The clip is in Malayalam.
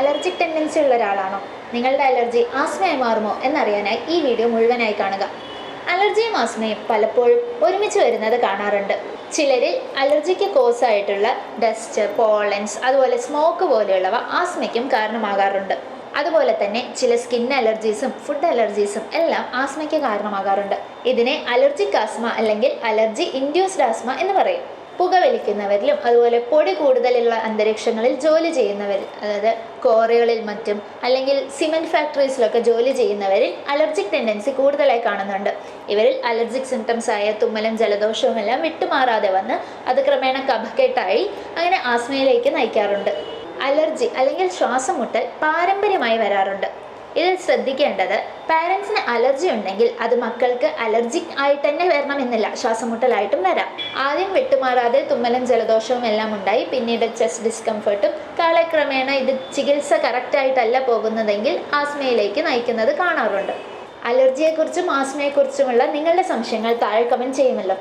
അലർജിക് ടെൻഡൻസി ഉള്ള ഒരാളാണോ? നിങ്ങളുടെ അലർജി ആസ്മയായി മാറുമോ എന്നറിയാനായി ഈ വീഡിയോ മുഴുവനായി കാണുക. അലർജിയും ആസ്മയും പലപ്പോഴും ഒരുമിച്ച് വരുന്നത് കാണാറുണ്ട്. ചിലരിൽ അലർജിക്ക് കോസ് ആയിട്ടുള്ള ഡസ്റ്റ്, പോളൻസ്, അതുപോലെ സ്മോക്ക് പോലെയുള്ളവ ആസ്മയ്ക്കും കാരണമാകാറുണ്ട്. അതുപോലെ തന്നെ ചില സ്കിൻ അലർജീസും ഫുഡ് അലർജീസും എല്ലാം ആസ്മയ്ക്ക് കാരണമാകാറുണ്ട്. ഇതിനെ അലർജിക് ആസ്മ അല്ലെങ്കിൽ അലർജി ഇൻഡ്യൂസ്ഡ് ആസ്മ എന്ന് പറയും. പുകവലിക്കുന്നവരിലും അതുപോലെ പൊടി കൂടുതലുള്ള അന്തരീക്ഷങ്ങളിൽ ജോലി ചെയ്യുന്നവരിൽ, അതായത് ക്വാറികളിൽ മറ്റും അല്ലെങ്കിൽ സിമെന്റ് ഫാക്ടറീസിലൊക്കെ ജോലി ചെയ്യുന്നവരിൽ അലർജിക് ടെൻഡൻസി കൂടുതലായി കാണുന്നുണ്ട്. ഇവരിൽ അലർജിക് സിംറ്റംസ് ആയ തുമ്മലും ജലദോഷവും എല്ലാം വിട്ടുമാറാതെ വന്ന് അത് ക്രമേണ കഫക്കെട്ടായി അങ്ങനെ ആസ്മയിലേക്ക് നയിക്കാറുണ്ട്. അലർജി അല്ലെങ്കിൽ ശ്വാസം മുട്ടൽ പാരമ്പര്യമായി വരാറുണ്ട്. ഇതിൽ ശ്രദ്ധിക്കേണ്ടത്, പാരൻസിന് അലർജി ഉണ്ടെങ്കിൽ അത് മക്കൾക്ക് അലർജിക് ആയിട്ട് തന്നെ വരണമെന്നില്ല, ശ്വാസം മുട്ടലായിട്ടും വരാം. ആദ്യം വിട്ടുമാറാതെ തുമ്മലും ജലദോഷവും എല്ലാം ഉണ്ടായി പിന്നീട് ചെസ്റ്റ് ഡിസ്കംഫർട്ടും കാലക്രമേണ ഇത് ചികിത്സ കറക്റ്റായിട്ടല്ല പോകുന്നതെങ്കിൽ ആസ്മയിലേക്ക് നയിക്കുന്നത് കാണാറുണ്ട്. അലർജിയെക്കുറിച്ചും ആസ്മയെക്കുറിച്ചുമുള്ള നിങ്ങളുടെ സംശയങ്ങൾ താഴെ കമൻറ്റ് ചെയ്യുമല്ലോ.